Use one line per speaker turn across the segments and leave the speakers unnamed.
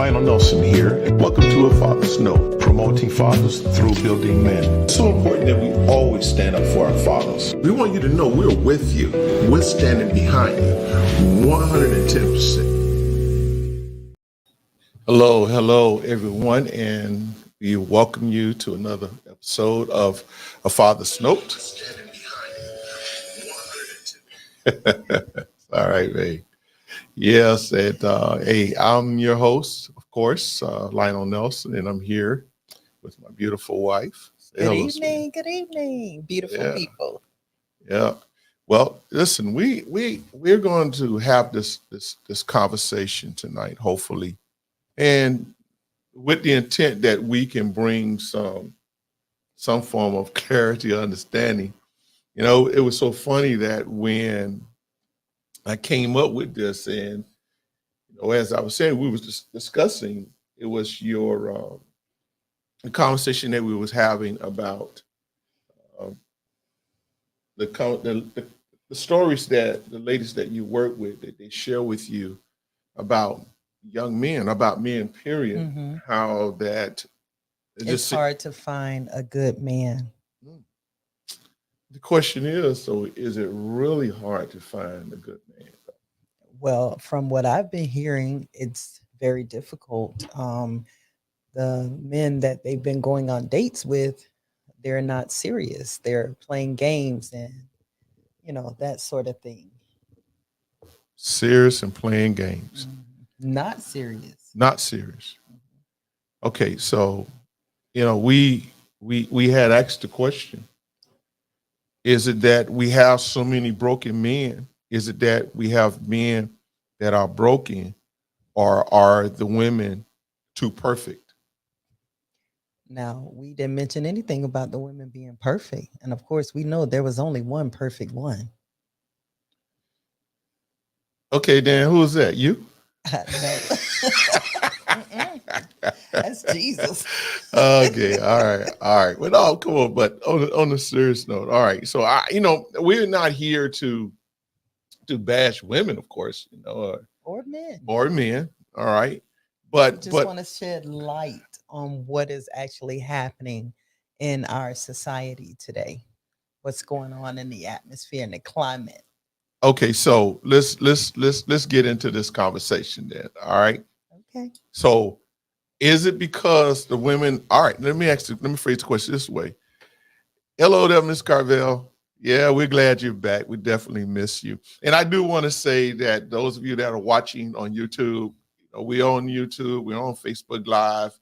Lionel Nelson here, and welcome to A Father's Note, promoting fathers through building men. It's so important that we always stand up for our fathers. We want you to know we're with you. We're standing behind you 110%. Hello, everyone, and we welcome you to another episode of A Father's Note. All right, babe. Yes, hey, I'm your host, of course, Lionel Nelson, and I'm here with my beautiful wife.
Good evening, beautiful people.
Yeah. Well, listen, we're going to have this conversation tonight, hopefully, and with the intent that we can bring some form of clarity or understanding. You know, it was so funny that when I came up with this, and as I was saying, we was just discussing. It was your the conversation that we was having about uh, the stories that the ladies that you work with, that they share with you about young men, about men, period.
hmm
How that
It's hard to find a good man.
the question is, so is it really hard to find a good man?
Well, from what I've been hearing, it's very difficult. The men that they've been going on dates with, they're not serious. They're playing games and, that sort of thing.
Serious and playing games,
Not serious.
not serious. Okay, so we had asked the question: is it that we have so many broken men? Is it that we have men that are broken, or are the women too perfect?
Now, we didn't mention anything about the women being perfect. And of course, we know there was only one perfect one.
Okay, Dan, who is that? You?
No. That's Jesus.
Okay, all right. Well, no, come on. But on a serious note, all right. So we're not here to bash women, of course,
Or men.
or men. All right,
We
but
just want to shed light on what is actually happening in our society today. What's going on in the atmosphere and the climate.
okay. So let's get into this conversation then. All right.
Okay.
So is it because the women? All right. Let me phrase the question this way. Hello there, Miss Carvel. Yeah, we're glad you're back. We definitely miss you. And I do want to say that those of you that are watching on YouTube, we're on YouTube, we're on Facebook Live.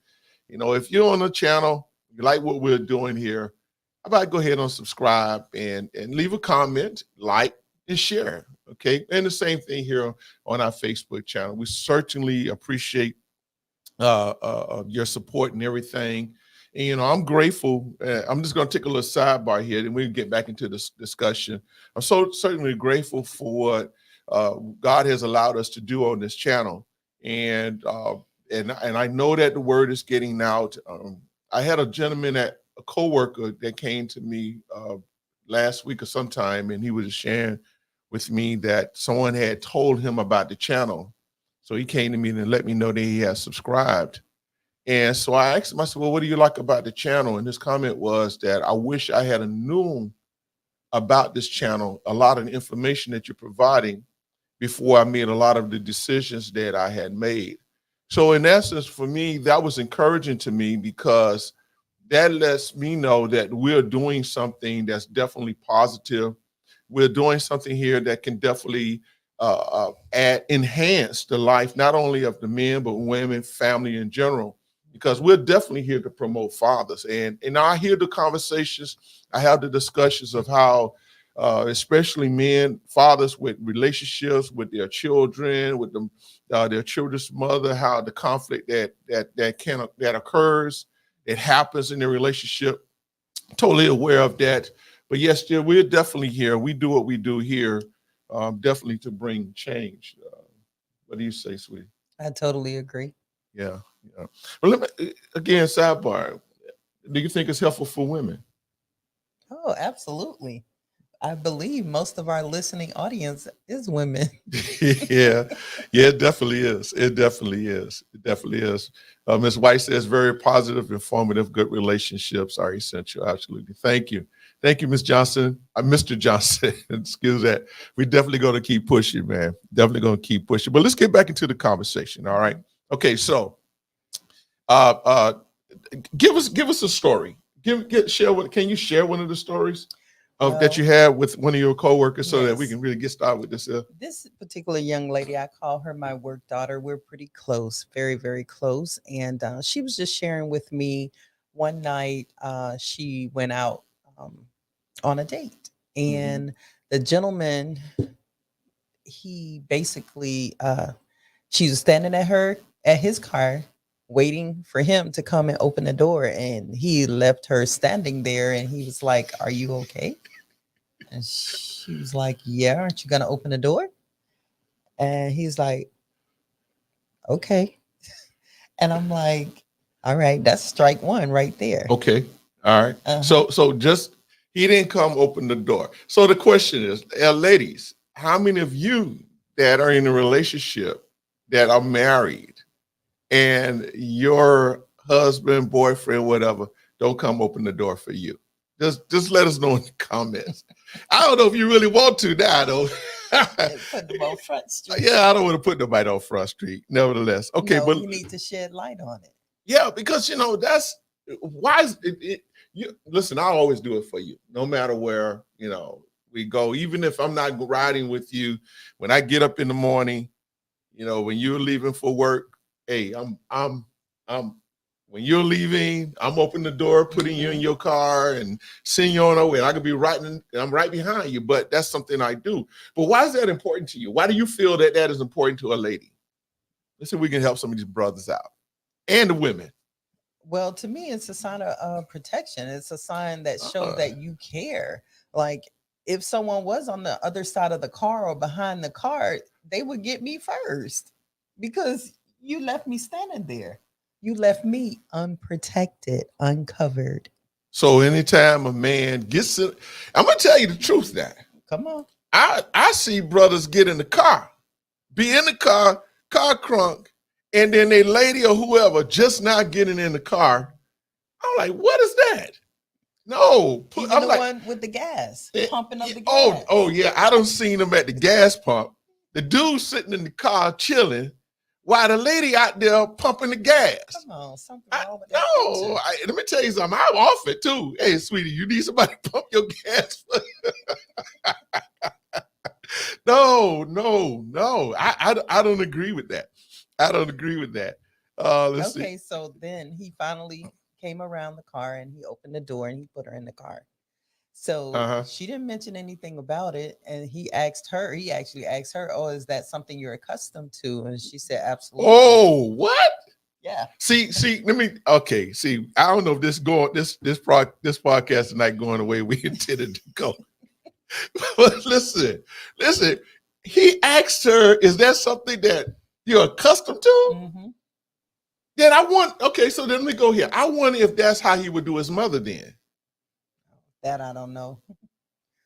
If you're on the channel, you like what we're doing here, how about go ahead and subscribe and leave a comment, like, and share. Okay. And the same thing here on our Facebook channel. We certainly appreciate your support and everything. And I'm grateful. I'm just going to take a little sidebar here, and we'll get back into this discussion. I'm so certainly grateful for what God has allowed us to do on this channel, and I know that the word is getting out. I had a gentleman, a coworker, that came to me last week or sometime, and he was sharing with me that someone had told him about the channel. So he came to me and let me know that he has subscribed. And so I asked him, I said, well, what do you like about the channel? And his comment was that I wish I had known about this channel, a lot of the information that you're providing, before I made a lot of the decisions that I had made. So in essence, for me, that was encouraging to me, because that lets me know that we're doing something that's definitely positive. We're doing something here that can definitely enhance the life, not only of the men, but women, family in general, because we're definitely here to promote fathers. And I hear the conversations, I have the discussions of how, especially men, fathers, with relationships with their children, with them, their children's mother, how the conflict that occurs, it happens in their relationship. Totally aware of that. But yes, still, we're definitely here. We do what we do here, definitely to bring change. What do you say, sweetie?
I totally agree.
Yeah, yeah. Well, let me, again, sidebar. Do you think it's helpful for women?
Oh, absolutely. I believe most of our listening audience is women.
Yeah, yeah, it definitely is. It definitely is. It definitely is. Ms. White says very positive, informative, good relationships are essential. Absolutely. Thank you, Ms. Johnson. Mr. Johnson. Excuse that. We're definitely going to keep pushing, man. Definitely going to keep pushing. But let's get back into the conversation. All right. Okay. So, uh, uh, give us a story. Can you share one of the stories that you
Well,
had with one of your coworkers so that we
yes.
can really get started with this?
This particular young lady, I call her my work daughter. We're pretty close, very, very close. And she was just sharing with me one night, she went out um, on a date.
Mhm.
And the gentleman, he basically, she was standing at his car, waiting for him to come and open the door. And he left her standing there and he was like, "Are you okay?" And she was like, "Yeah, aren't you going to open the door?" And he's like, "Okay." And I'm like, "All right, that's strike one right there."
Okay. All right.
Uh-huh.
So just he didn't come open the door. So the question is, ladies, how many of you that are in a relationship that are married and your husband, boyfriend, whatever, don't come open the door for you? Just let us know in the comments. I don't know if you really want to now, though.
Put them on Front Street.
Yeah, I don't want to put nobody on Front Street. Nevertheless, okay,
No,
but
you need to shed light on it.
yeah, because that's why is it you listen, I always do it for you, no matter where we go. Even if I'm not riding with you, when I get up in the morning, when you're leaving for work, hey, I'm when you're leaving, I'm opening the door, putting you in your car and seeing you on our way. And I could be I'm right behind you, but that's something I do. But why is that important to you? Why do you feel that that is important to a lady? Let's see if we can help some of these brothers out and the women.
Well, to me, it's a sign of protection. It's a sign that shows
Uh,
that you care. Like if someone was on the other side of the car or behind the car, they would get me first because you left me standing there. You left me unprotected, uncovered.
So anytime a man gets in, I'm gonna tell you the truth now.
Come on.
I see brothers get in the car, be in the car crunk, and then a lady or whoever just not getting in the car. I'm like, what is that? No,
Even
I'm
the
like,
one with the gas, pumping up the
oh,
gas.
oh yeah, I don't seen them at the gas pump. The dude sitting in the car chilling, while the lady out there pumping the gas.
Come on, something
I,
wrong with that
no,
picture.
let me tell you something. I'm off it too. Hey, sweetie, you need somebody to pump your gas for you. No, no, no. I don't agree with that. I don't agree with that. Let's see.
Okay, so then he finally came around the car and he opened the door and he put her in the car. So
Uh-huh.
she didn't mention anything about it. And he actually asked her, "Oh, is that something you're accustomed to?" And she said, "Absolutely."
Oh, what?
Yeah.
See, let me okay. See, I don't know if this podcast tonight going the way we intended to go. But listen, he asked her, is that something that you're accustomed to?
Hmm.
Then okay, so then let me go here. I wonder if that's how he would do his mother then.
That I don't know.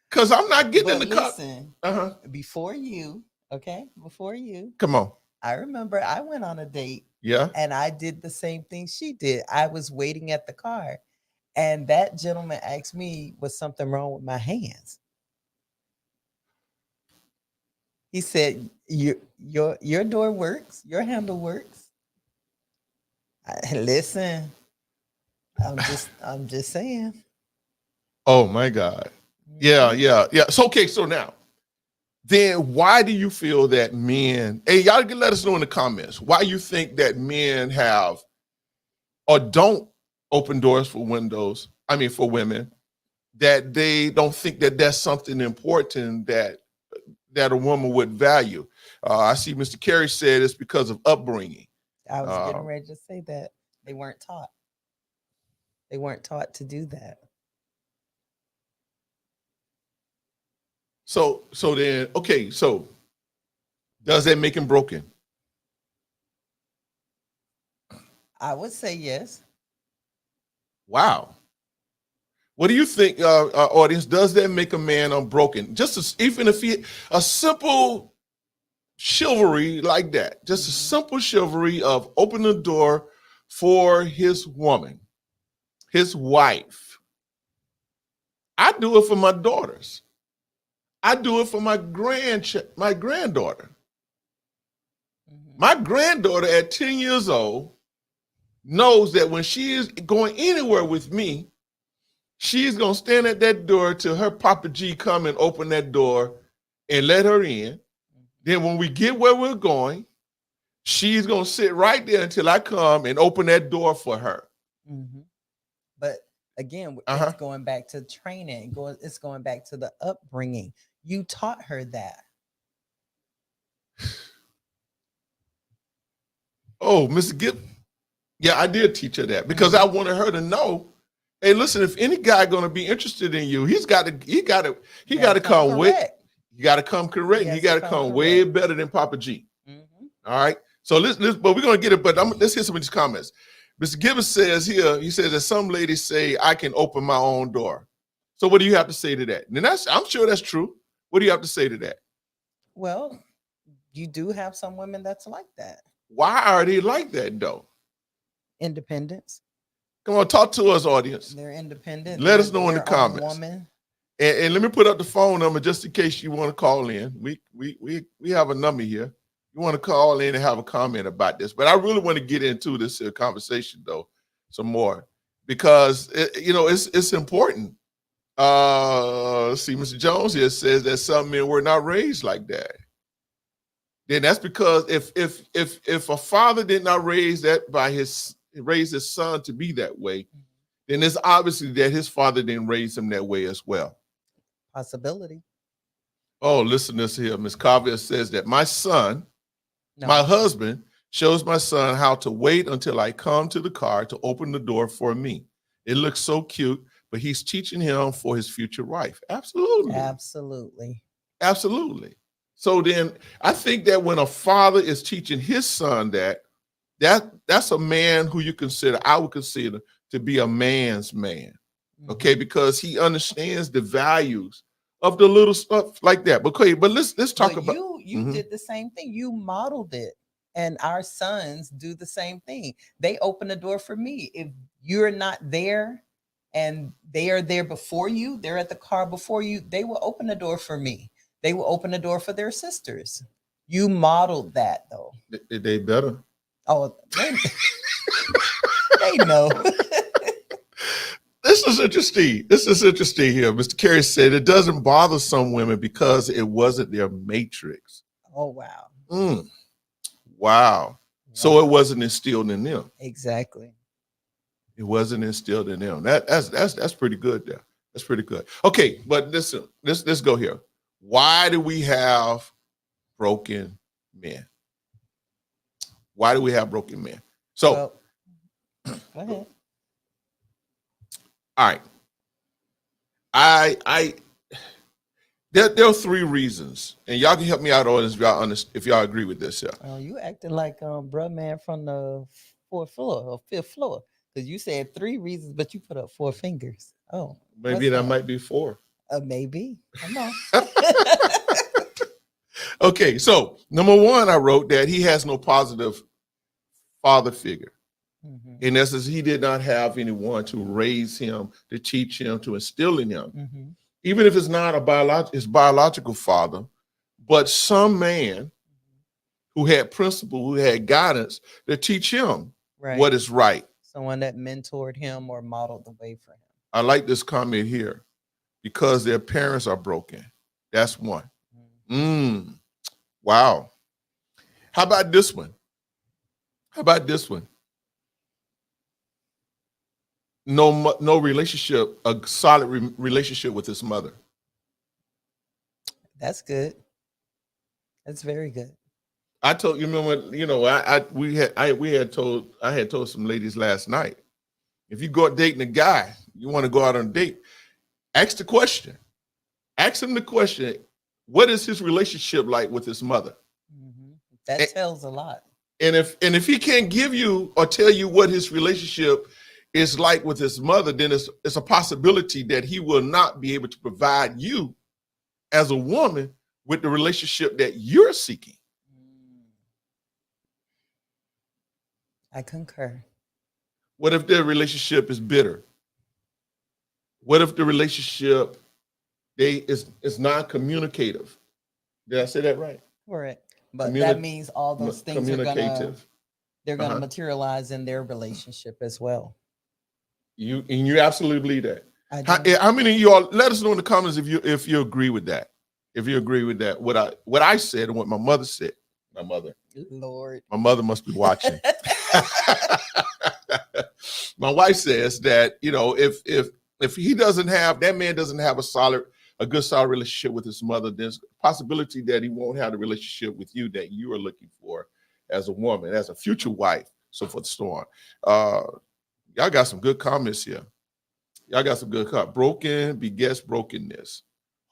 Because I'm not getting in
But
the car.
listen,
Uh-huh.
before you, okay, before you,
Come on.
I remember I went on a date
Yeah.
and I did the same thing she did. I was waiting at the car and that gentleman asked me, was something wrong with my hands? He said, your door works, your handle works. Listen, I'm just saying.
Oh my God. Yeah,
Mhm.
yeah, yeah. So okay, so now then why do you feel that men, hey, y'all can let us know in the comments why you think that men have or don't open doors for for women, that they don't think that that's something important that a woman would value. I see Mr. Carey said it's because of upbringing.
I was getting
Uh,
ready to say that they weren't taught. They weren't taught to do that.
so then, okay, so does that make him broken?
I would say yes.
Wow. What do you think, audience? Does that make a man unbroken? Even if a simple chivalry like that, just a simple chivalry of opening the door for his woman, his wife. I do it for my daughters. I do it for my granddaughter. My granddaughter at 10 years old knows that when she is going anywhere with me, she's going to stand at that door till her Papa G come and open that door and let her in. Then when we get where we're going, she's going to sit right there until I come and open that door for her.
But again, it's going back to training. It's going back to the upbringing. You taught her that.
Oh, Mr. Gibb. Yeah, I did teach her that because I wanted her to know, hey, listen, if any guy going to be interested in you, he got to come with, you got to come correct. You got to come way better than Papa G. All right. So but we're going to get it. But let's hear some of these comments. Mr. Gibbons says here, he says that some ladies say I can open my own door. So what do you have to say to that? And I'm sure that's true. What do you have to say to that?
Well, you do have some women that's like that.
Why are they like that though?
Independence.
Come on, talk to us, audience.
They're independent.
Let us know in the comments. And let me put up the phone number just in case you want to call in. We have a number here. You want to call in and have a comment about this. But I really want to get into this conversation though some more because it's important. See, Mr. Jones here says that some men were not raised like that. Then that's because if a father did not raise his son to be that way, then it's obviously that his father didn't raise him that way as well.
Possibility.
Oh, listen to this here. Ms. Carver says that my husband shows my son how to wait until I come to the car to open the door for me. It looks so cute, but he's teaching him for his future wife. Absolutely.
Absolutely.
Absolutely. So then I think that when a father is teaching his son that's a man who I would consider to be a man's man. Okay, because he understands the values of the little stuff like that. Okay, but let's talk about
you did the same thing. You modeled it. And our sons do the same thing. They open the door for me. If you're not there and they are there before you, they're at the car before you, they will open the door for me. They will open the door for their sisters. You modeled that though.
They better.
Oh, they know.
This is interesting. Here. Mr. Carey said it doesn't bother some women because it wasn't their matrix.
Oh, wow.
Wow. So it wasn't instilled in them.
Exactly.
It wasn't instilled in them. That's pretty good there. That's pretty good. Okay, but listen, let's go here. Why do we have broken men? Why do we have broken men? So
go ahead.
All right. There are three reasons, and y'all can help me out on this if y'all agree with this. Yeah.
Oh, you acting like bruh man from the fifth floor, because you said three reasons, but you put up four fingers. Oh,
maybe that might be four.
Maybe. Come on.
Okay, so number one, I wrote that he has no positive father figure. In essence, he did not have anyone to raise him, to teach him, to instill in him. Even if it's not his biological father, but some man who had principle, who had guidance to teach him what is right.
Someone that mentored him or modeled the way for him.
I like this comment here. Because their parents are broken. That's one. Wow. How about this one? No relationship, a solid relationship with his mother.
That's good. That's very good.
I told you, remember, I had told some ladies last night, if you go out dating a guy, you want to go out on a date, ask the question. Ask him the question, what is his relationship like with his mother?
That tells a lot.
And if he can't give you or tell you what his relationship it's like with his mother, then it's a possibility that he will not be able to provide you as a woman with the relationship that you're seeking.
I concur.
What if their relationship is bitter? What if the relationship is non-communicative? Did I say that right?
Correct. But that means all those things are
communicative.
they're gonna materialize in their relationship as well.
You absolutely believe that.
I do.
How many of you all, let us know in the comments if you agree with that. If you agree with that, what I said and what my mother said. My mother.
Lord.
My mother must be watching. My wife says that, if he doesn't have, that man doesn't have a good solid relationship with his mother, there's a possibility that he won't have the relationship with you that you are looking for as a woman, as a future wife. So forth, so on. Y'all got some good comments here. Y'all got some good comments. Broken begets brokenness.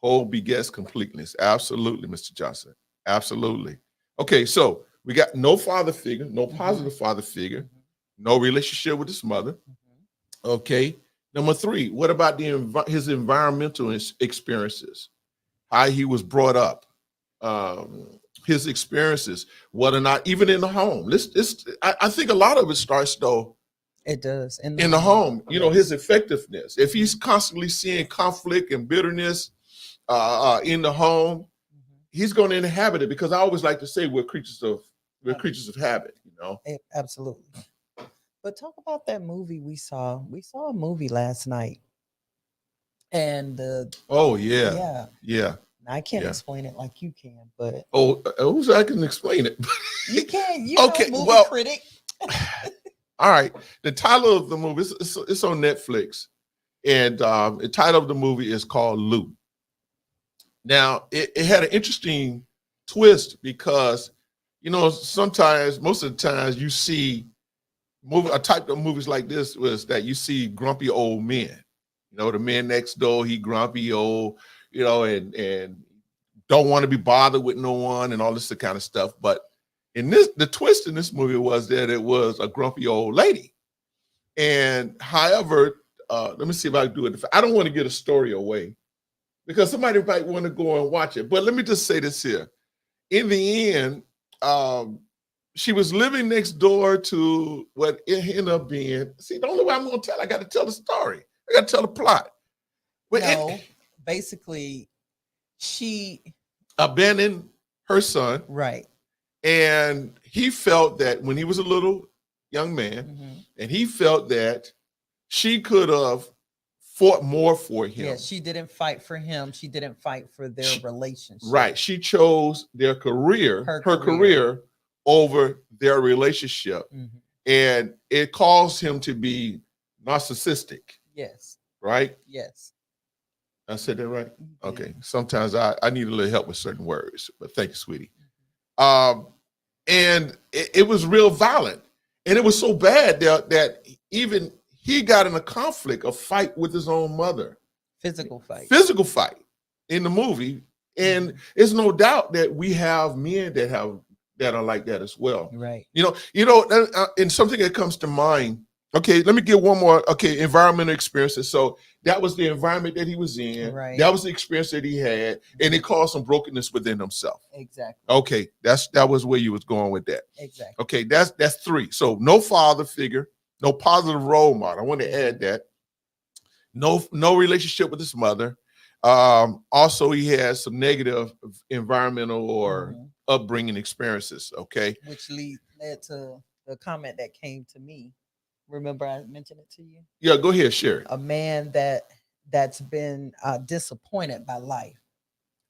Whole begets completeness. Absolutely, Mr. Johnson. Absolutely. Okay, so we got no father figure, no positive father figure, no relationship with his mother. Okay. Number 3, what about his environmental experiences? How he was brought up, his experiences, whether or not, even in the home. I think a lot of it starts, though,
it does in
the home. His effectiveness. If he's constantly seeing conflict and bitterness in the home, he's going to inhabit it, because I always like to say we're creatures of habit,
Absolutely. But talk about that movie we saw. We saw a movie last night. And yeah. I can't explain it like you can, but
I can explain it.
You can.
Okay,
movie critic.
All right. The title of the movie it's on Netflix, and the title of the movie is called Lou. Now, it had an interesting twist because, sometimes, most of the times, you see a type of movies like this was that you see grumpy old men. The man next door, he grumpy old, and don't want to be bothered with no one and all this kind of stuff. But the twist in this movie was that it was a grumpy old lady. And however, let me see if I can do it. I don't want to get a story away, because somebody might want to go and watch it. But let me just say this here. In the end, she was living next door to what it ended up being. See, the only way I'm going to tell, I got to tell the story. I got to tell the plot.
Basically, she
abandoned her son.
Right.
And he felt that when he was a little young man, and he felt that she could have fought more for him.
Yeah, she didn't fight for him. She didn't fight for their relationship.
Right. She chose their career, her career over their relationship. And it caused him to be narcissistic.
Yes.
Right?
Yes.
I said that right? Okay. Sometimes I need a little help with certain words, but thank you, sweetie. And it was real violent. And it was so bad that even he got in a conflict, a fight with his own mother.
Physical fight
in the movie. And it's no doubt that we have men that are like that as well.
Right.
And something that comes to mind. Okay, let me get one more. Okay, environmental experiences. So that was the environment that he was in.
Right.
That was the experience that he had, and it caused some brokenness within himself.
Exactly.
Okay, that was where you was going with that.
Exactly.
Okay, that's 3. So no father figure, no positive role model. I want to add that. No relationship with his mother. Also, he has some negative environmental or upbringing experiences. Okay,
which led to the comment that came to me. Remember I mentioned it to you?
Yeah, go ahead, share it.
A man that's been disappointed by life.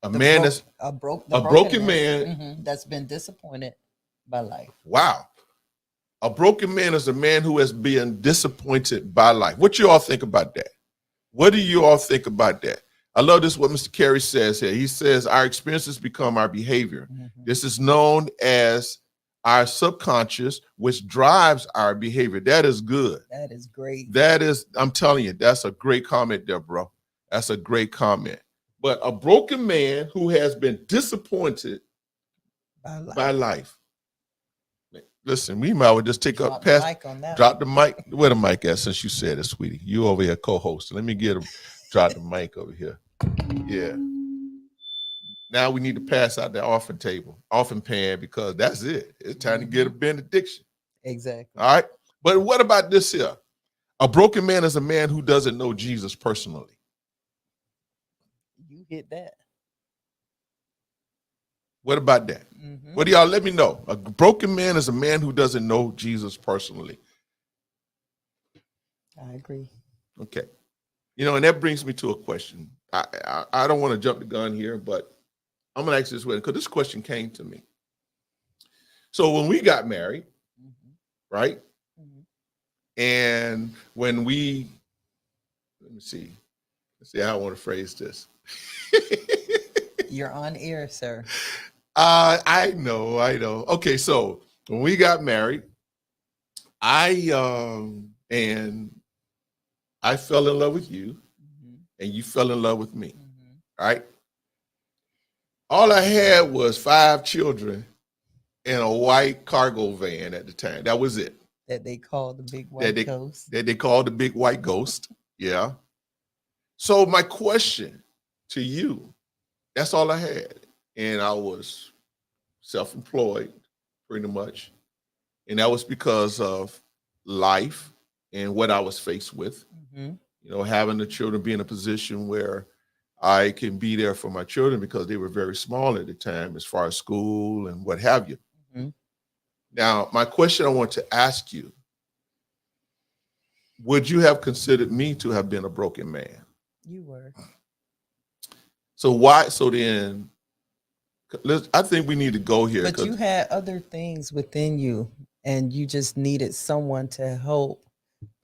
A broken man
that's been disappointed by life.
Wow. A broken man is a man who has been disappointed by life. What you all think about that? What do you all think about that? I love this, what Mr. Carey says here. He says, our experiences become our behavior. This is known as our subconscious, which drives our behavior. That is good.
That is great.
I'm telling you, that's a great comment there, bro. That's a great comment. But a broken man who has been disappointed by life. listen, we might well just take
Drop
up
the
past,
mic on that.
drop the mic. Where the mic at? Since you said it, sweetie, you over here co-hosting. Let me get him. Drop the mic over here. Yeah. Now we need to pass out the offering pan, because that's it. It's time to get a benediction.
Exactly.
All right. But what about this here? A broken man is a man who doesn't know Jesus personally.
You hit that.
What about that?
Mhm.
What do y'all let me know? A broken man is a man who doesn't know Jesus personally.
I agree.
Okay. And that brings me to a question. I don't want to jump the gun here, but I'm going to ask this way, because this question came to me. So when we got married, right? And when let me see how I want to phrase this.
You're on air, sir.
I know. Okay, so when we got married, I fell in love with you, and you fell in love with me. Right? All I had was 5 children in a white cargo van at the time. That was it.
That they call the big white ghost.
That they called the big white ghost. Yeah. So my question to you, that's all I had. And I was self-employed pretty much. And that was because of life and what I was faced with. Having the children be in a position where I can be there for my children, because they were very small at the time as far as school and what have you. Now, my question I want to ask you, would you have considered me to have been a broken man?
You were.
So why? So then, I think we need to go here.
But you had other things within you, and you just needed someone to help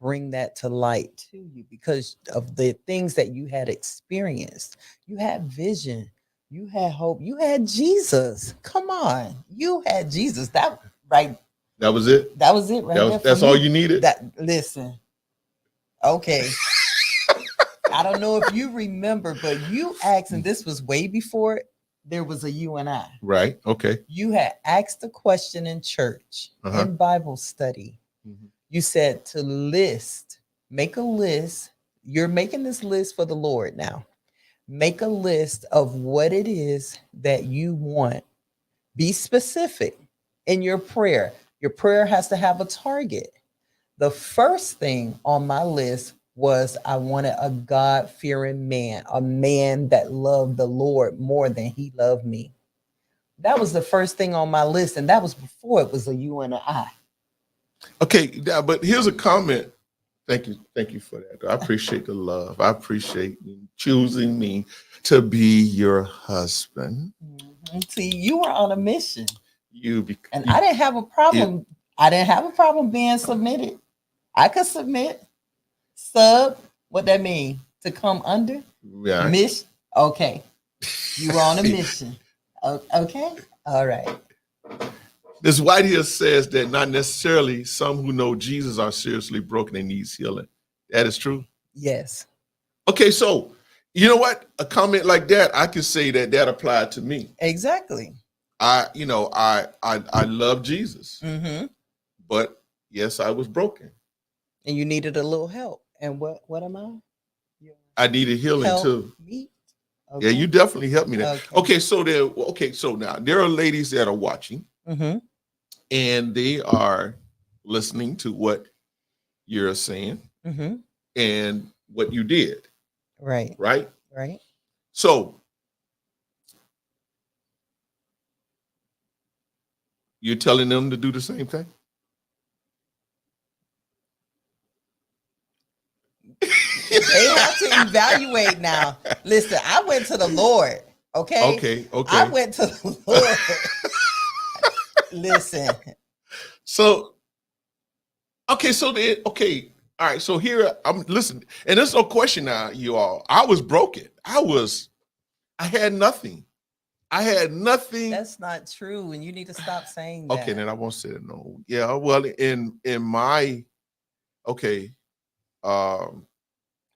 bring that to light to you because of the things that you had experienced. You had vision, you had hope, you had Jesus. Come on, you had Jesus. That right?
That was it.
That was it, right?
That's all you needed.
Listen, okay. I don't know if you remember, but you asked, and this was way before there was a you and I.
Right. Okay.
You had asked a question in church, in Bible study. You said to make a list. You're making this list for the Lord now. Make a list of what it is that you want. Be specific in your prayer. Your prayer has to have a target. The first thing on my list was I wanted a God-fearing man, a man that loved the Lord more than he loved me. That was the first thing on my list, and that was before it was a you and an I.
Okay, but here's a comment. Thank you for that. I appreciate the love. I appreciate you choosing me to be your husband.
See, you were on a mission.
I
didn't have a problem. I didn't have a problem being submitted. I could submit. Sub, what that mean? To come under?
Yeah.
Mission. Okay. You were on a mission. Okay. All right.
This Whitehill says that not necessarily some who know Jesus are seriously broken and needs healing. That is true?
Yes.
Okay, so you know what? A comment like that, I can say that applied to me.
Exactly.
I love Jesus. But yes, I was broken.
And you needed a little help. And what am I?
I needed healing too.
Me?
Okay. Yeah, you definitely helped me there. Okay, so now there are ladies that are watching, and they are listening to what you're saying and what you did.
Right.
Right.
Right.
So you're telling them to do the same thing?
They have to evaluate now. Listen, I went to the Lord. Okay. I went to the Lord. Listen.
So, all right. So here I'm listening, and there's no question now, you all. I was broken. I had nothing.
That's not true, and you need to stop saying that.
Okay, then I won't say it. No. Yeah. Well, in my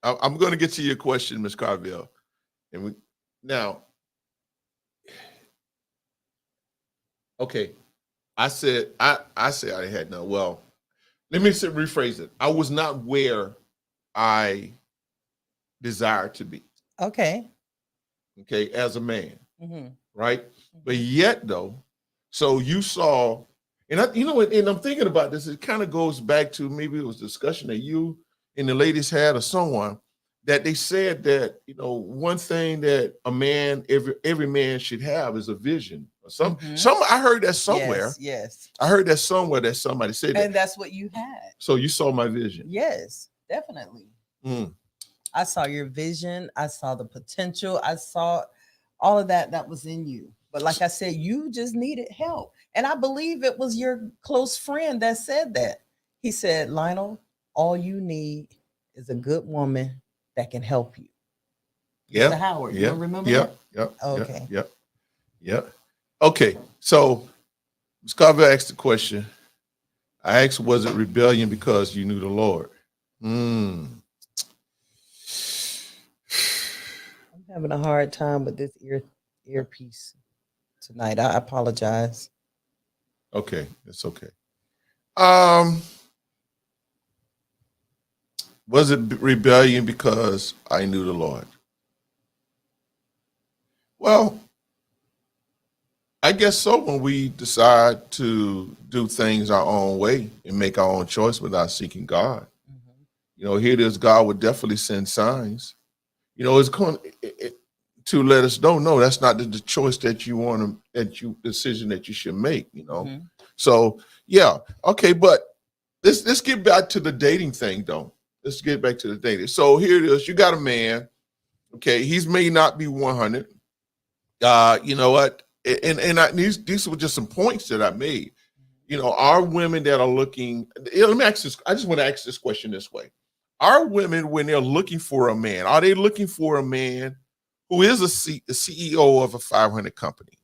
I'm going to get to your question, Ms. Carville, and I said I said I had no. Well, let me rephrase it. I was not where I desired to be.
Okay.
Okay, as a man,
Hmm.
right? But yet, though, so you saw, and and I'm thinking about this. It kind of goes back to maybe it was a discussion that you and the ladies had, or someone that they said that one thing that a man, every man should have is a vision. Or some I heard that somewhere.
Yes, yes.
I heard that somewhere that somebody said that.
And that's what you had.
So you saw my vision.
Yes, definitely.
Mm.
I saw your vision. I saw the potential. I saw all of that was in you. But like I said, you just needed help. And I believe it was your close friend that said that. He said, Lionel, all you need is a good woman that can help you.
Yeah.
Mr. Howard, you
Yeah.
don't remember
Yeah.
that?
Yeah.
Okay.
Yeah. Yeah. Okay. So Scarville asked the question. I asked, was it rebellion because you knew the Lord?
I'm having a hard time with this earpiece tonight. I apologize.
Okay, it's okay. Was it rebellion because I knew the Lord? Well, I guess so. When we decide to do things our own way and make our own choice without seeking God, here it is. God would definitely send signs. It's going to let us know, no, that's not the choice that you want to, decision that you should make. So yeah, okay, but let's get back to the dating thing, though. Let's get back to the dating. So here it is. You got a man. Okay, he's may not be 100. You know what? These were just some points that I made. Are women that are looking? Let me ask this. I just want to ask this question this way: are women, when they're looking for a man, are they looking for a man who is a CEO of a 500 company,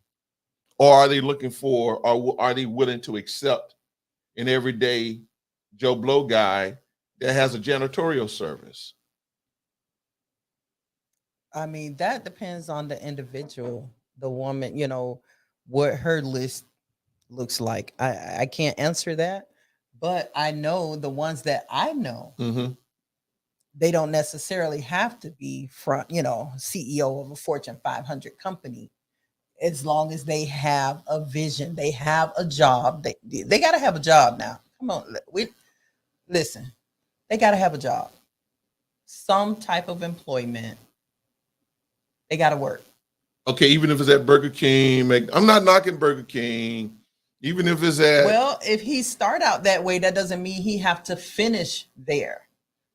or are they looking for, or are they willing to accept an everyday Joe Blow guy that has a janitorial service?
I mean, that depends on the individual, the woman, what her list looks like. I can't answer that, but I know the ones that I know, they don't necessarily have to be CEO of a Fortune 500 company. As long as they have a vision, they have a job. They got to have a job now. Come on, listen. They got to have a job, some type of employment. They got to work.
Okay, even if it's at Burger King, I'm not knocking Burger King. Even if it's at,
well, if he start out that way, that doesn't mean he have to finish there.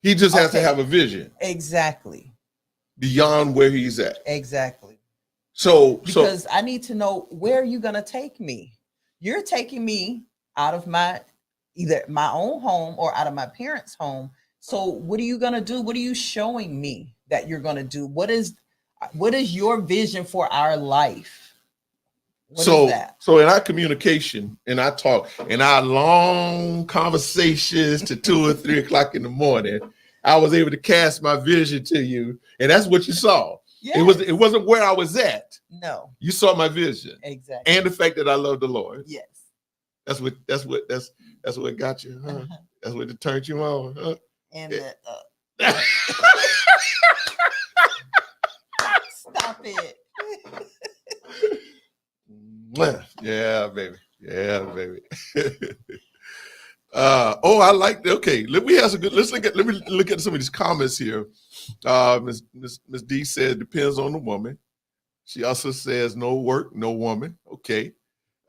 He just has to have a vision.
Exactly.
Beyond where he's at.
Exactly.
Because
I need to know, where are you going to take me? You're taking me out of either my own home or out of my parents' home. So what are you going to do? What are you showing me that you're going to do? What is your vision for our life? What is that?
So in our communication, and I talk, in our long conversations to 2 or 3 o'clock in the morning, I was able to cast my vision to you, and that's what you saw. Yes. It wasn't where I was at.
No.
You saw my vision.
Exactly.
And the fact that I love the Lord.
Yes.
That's what got you, huh? That's what turned you on, huh?
And stop it.
Yeah, baby. Yeah, baby. I like that. Okay, let me look at some of these comments here. Miss D said depends on the woman. She also says no work, no woman. Okay.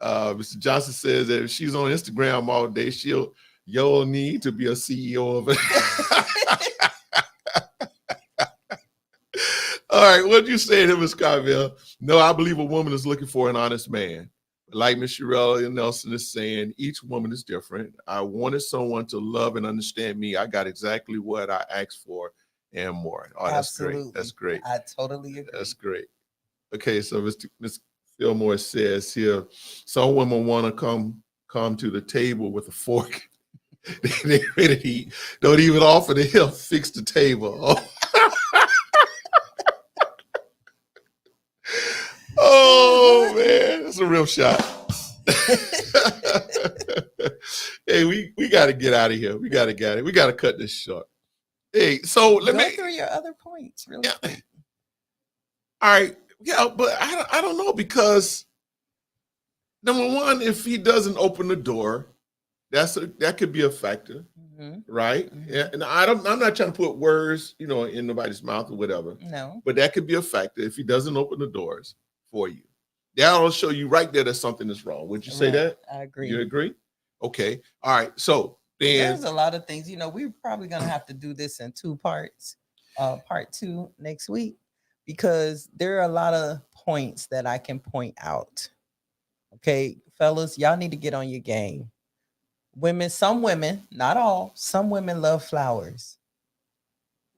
Mr. Johnson says that if she's on Instagram all day, you'll need to be a CEO of it. All right, what'd you say to Ms. Carville? No, I believe a woman is looking for an honest man. Like Ms. Sherelle Nelson is saying, each woman is different. I wanted someone to love and understand me. I got exactly what I asked for and more. Oh, that's
Absolutely.
great. That's great.
I totally agree.
That's great. Okay, so Ms. Fillmore says here, some women want to come to the table with a fork. They're ready to eat. Don't even offer to help fix the table. Oh man, that's a real shot. Hey, we got to get out of here. We got to get it. We got to cut this short. Hey, so let
Go
me.
through your other points really
Yeah.
quick.
All right. Yeah, but I don't know because number one, if he doesn't open the door, that could be a factor, right? Yeah, and I'm not trying to put words, in nobody's mouth or whatever,
No.
but that could be a factor if he doesn't open the doors for you. That'll show you right there that something is wrong. Would you say
Right.
that?
I agree.
You agree? Okay. All right. So then
There's a lot of things. We're probably gonna have to do this in 2 parts. Part 2 next week, because there are a lot of points that I can point out. Okay, fellas, y'all need to get on your game. Some women, not all, some women love flowers.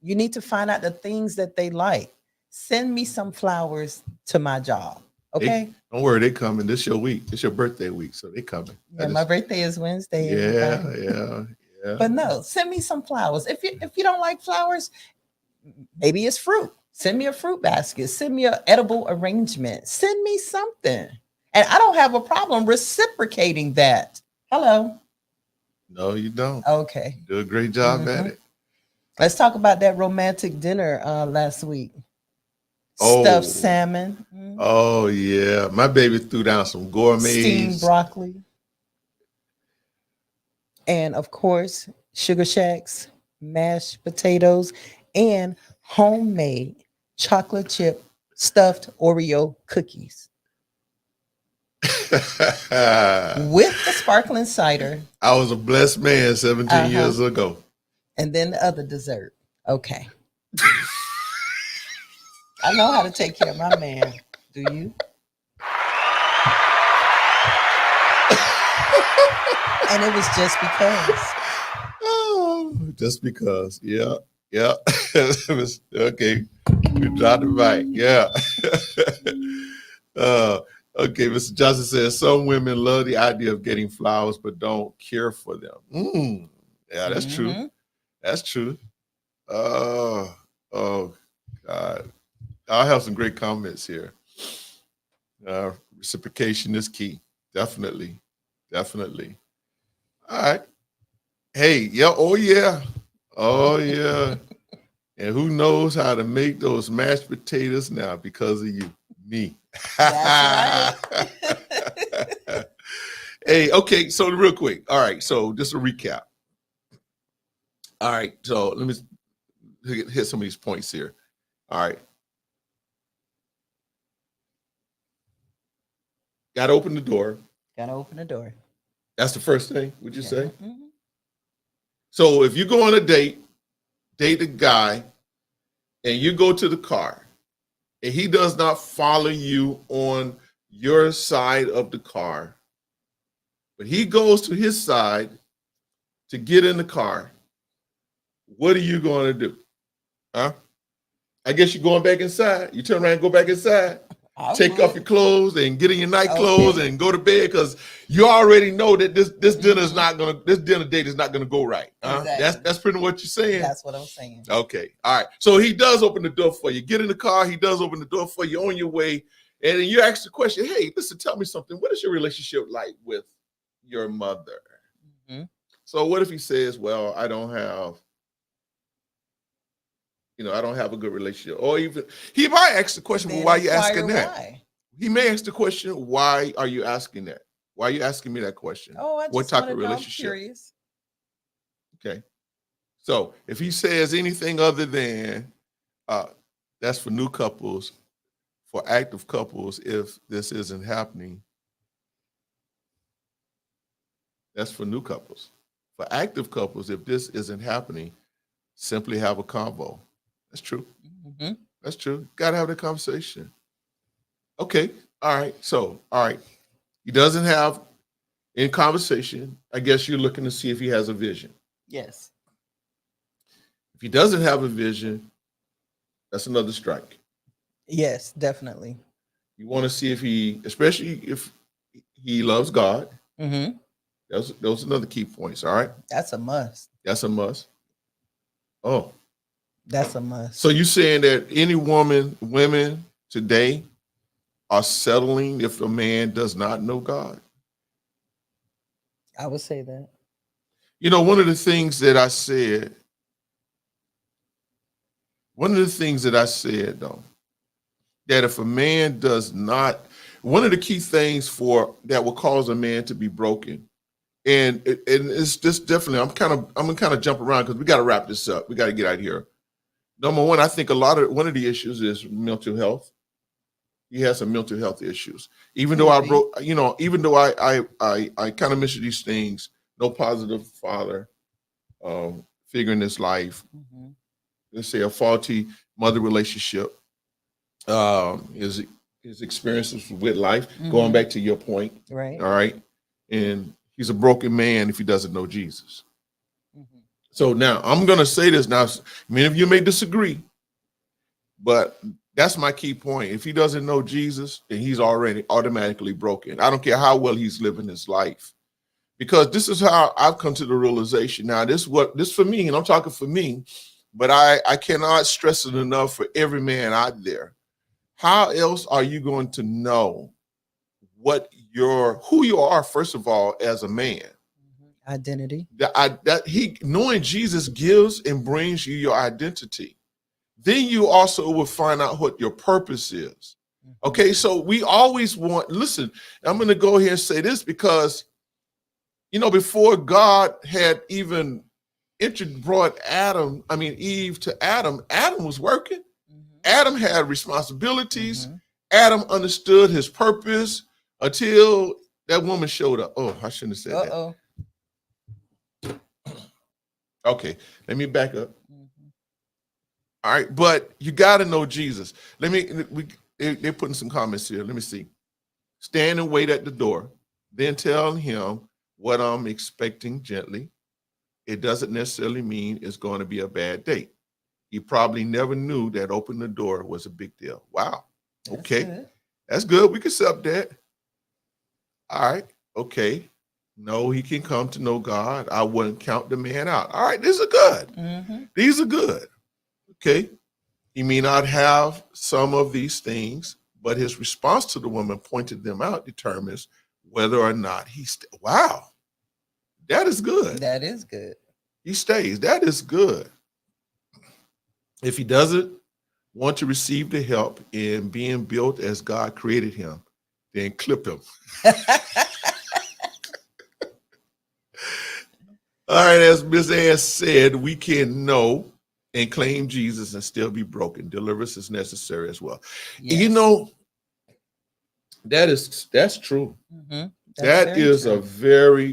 You need to find out the things that they like. Send me some flowers to my job. Okay.
Don't worry, they coming. This your week. It's your birthday week, so they coming.
Yeah, my birthday is Wednesday.
Yeah,
everybody.
yeah.
But no, send me some flowers. If you don't like flowers, maybe it's fruit. Send me a fruit basket. Send me an edible arrangement. Send me something. And I don't have a problem reciprocating that. Hello.
No, you don't.
Okay.
You do a great job at it.
Let's talk about that romantic dinner last week.
Oh.
Stuffed salmon.
Oh yeah. My baby threw down some gourmet
Steamed broccoli. And of course, Sugar Shacks, mashed potatoes, and homemade chocolate chip stuffed Oreo cookies with the sparkling cider.
I was a blessed man 17 years ago.
And then the other dessert. Okay. I know how to take care of my man. Do you? And it was just because.
Oh, just because. Yeah. Okay. You dropped the mic. Yeah. Okay, Mr. Johnson says some women love the idea of getting flowers but don't care for them. Yeah, that's true. That's true. Oh God. I'll have some great comments here. Reciprocation is key. Definitely. All right. Hey, yeah, oh yeah. And who knows how to make those mashed potatoes now because of you, me.
That's right.
Hey, okay, so real quick. All right, so just a recap. All right, so let me hit some of these points here. All right. Got to open the door. That's the first thing, would you say? So if you go on a date a guy, and you go to the car, and he does not follow you on your side of the car, but he goes to his side to get in the car, what are you going to do? Huh? I guess you're going back inside. You turn around and go back inside. Take off your clothes and get in your night clothes and go to bed because you already know that this dinner date is not gonna go right. Exactly. That's pretty much what you're saying.
That's what I'm saying.
Okay, all right. So he does open the door for you. Get in the car. He does open the door for you on your way, and then you ask the question, "Hey, listen, tell me something. What is your relationship like with your mother?" So what if he says, "Well, I don't have." I don't have a good relationship. Or even he might ask the question, well, why are you asking that? Why? He may ask the question, why are you asking that? Why are you asking me that question?
Oh, I just what type of relationship? Curious.
Okay. So if he says anything other than that's for new couples, for active couples, if this isn't happening, that's for new couples. For active couples, if this isn't happening, simply have a convo. That's true. That's true. Got to have the conversation. Okay. All right. So, all right. He doesn't have in conversation. I guess you're looking to see if he has a vision.
Yes.
If he doesn't have a vision, that's another strike.
Yes, definitely.
You want to see if especially if he loves God. Those are another key points. All right.
That's a must.
That's a must. Oh.
That's a must.
So you saying that any women today are settling if a man does not know God?
I would say that.
You know, one of the things that I said, though, that if a man does not, one of the key things for that will cause a man to be broken, and it's just definitely, I'm gonna kind of jump around because we got to wrap this up. We got to get out of here. Number one, I think one of the issues is mental health. He has some mental health issues. Even though I kind of mentioned these things, no positive father figure in his life.
Mhm.
Let's say a faulty mother relationship, his experiences with life, going
Mhm.
back to your point,
Right.
all right? And he's a broken man if he doesn't know Jesus.
Mhm.
So now I'm going to say this now. Many of you may disagree, but that's my key point. If he doesn't know Jesus, then he's already automatically broken. I don't care how well he's living his life, because this is how I've come to the realization. Now, this for me, and I'm talking for me, but I cannot stress it enough for every man out there. How else are you going to know who you are, first of all, as a man?
Identity.
Knowing Jesus gives and brings you your identity. Then you also will find out what your purpose is. Okay, so we always listen, I'm going to go here and say this because, before God had even brought Eve to Adam, Adam was working. Adam had responsibilities. Adam understood his purpose until that woman showed up. Oh, I shouldn't have said that. Okay, let me back up. All right, but you got to know Jesus. They're putting some comments here. Let me see. Stand and wait at the door. Then tell him what I'm expecting gently. It doesn't necessarily mean it's going to be a bad date. He probably never knew that opening the door was a big deal. Wow. Okay. That's good. We can accept that. All right. Okay. No, he can come to know God. I wouldn't count the man out. All right. These are good. These are good. Okay. He may not have some of these things, but his response to the woman pointed them out determines whether or not wow. That is good.
That is good.
He stays. That is good. If he doesn't want to receive the help in being built as God created him, then clip him. All right, as Ms. Ann said, we can know and claim Jesus and still be broken. Deliverance is necessary as well. Yes. That's true. Mm-hmm. That is true.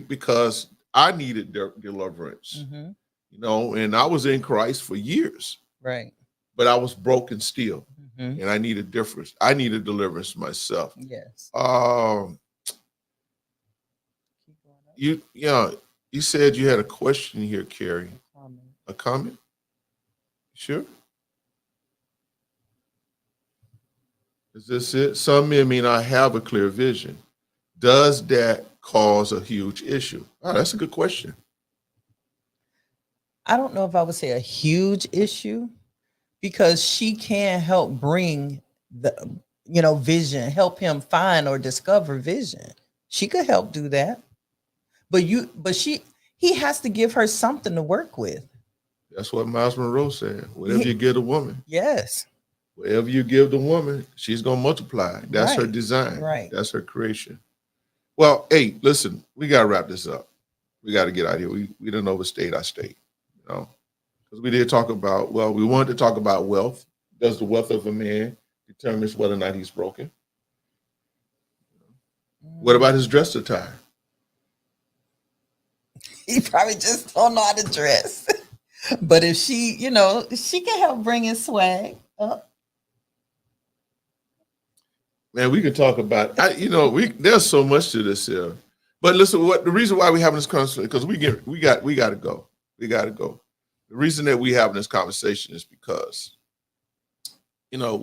Because I needed deliverance, and I was in Christ for years. Right. But I was broken still. And I needed difference. I needed deliverance myself. Yes. You said you had a question here, Carrie. A comment? Sure. Is this it? Some men may not have a clear vision. Does that cause a huge issue? Oh, that's a good question.
I don't know if I would say a huge issue, because she can help bring the vision, help him find or discover vision. She could help do that. But he has to give her something to work with.
That's what Miles Monroe said. Whatever you give a woman.
Yes.
Whatever you give the woman, she's going to multiply. That's her design.
Right.
That's her creation. Well, hey, listen, we got to wrap this up. We got to get out of here. We didn't overstate our state, because we did talk about, we wanted to talk about wealth. Does the wealth of a man determines whether or not he's broken? What about his dress attire?
He probably just don't know how to dress. But if she, she can help bring his swag up.
Man, we could talk about, there's so much to this here. But listen, the reason why we're having this conversation, because we got to go. We got to go. The reason that we having this conversation is because, how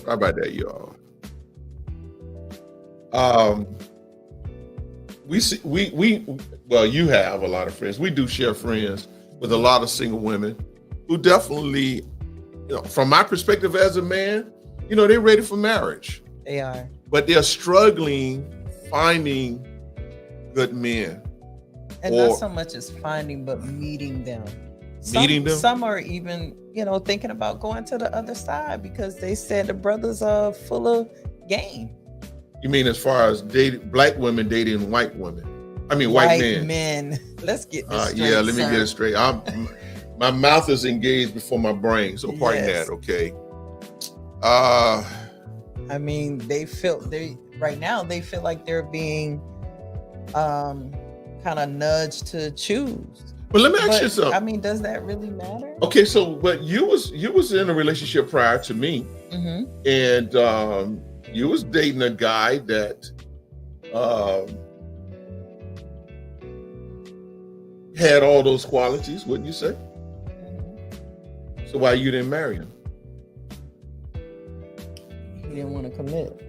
about that, y'all? You have a lot of friends. We do share friends with a lot of single women who definitely, from my perspective as a man, they're ready for marriage.
They are.
But they're struggling finding good men.
And
Or-
not so much as finding, but meeting them.
Meeting them?
Some are even, thinking about going to the other side because they said the brothers are full of game.
You mean as far as black women dating white women? I mean, white men.
Let's get this straight.
Yeah, let me get it straight. My mouth is engaged before my brain, so pardon
Yes.
that. Okay.
I mean, right now they feel like they're being kind of nudged to choose.
But let me ask you
But,
something.
I mean, does that really matter?
Okay, so but you was in a relationship prior to me,
Mm-hmm.
and you was dating a guy that had all those qualities, wouldn't you say? So why you didn't marry him?
He didn't want to commit.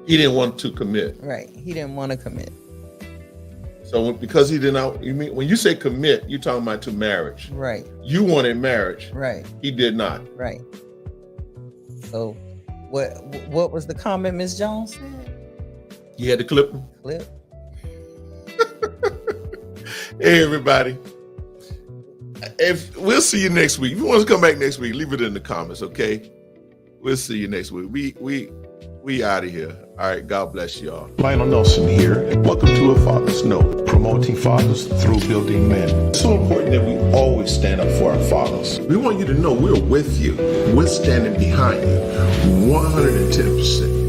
He didn't want to commit.
Right. He didn't want to commit.
So because he didn't, you mean when you say commit, you're talking about to marriage.
Right.
You wanted marriage.
Right.
He did not.
Right. So what was the comment Ms. Jones said?
You had to clip him.
Clip.
Hey everybody. If we'll see you next week. If you want to come back next week, leave it in the comments, okay? We'll see you next week. We out of here. All right, God bless y'all.
Lionel Nelson here, and welcome to A Father's Note, promoting fathers through building men. It's so important that we always stand up for our fathers.
We want you to know we're with you. We're standing behind you 110%.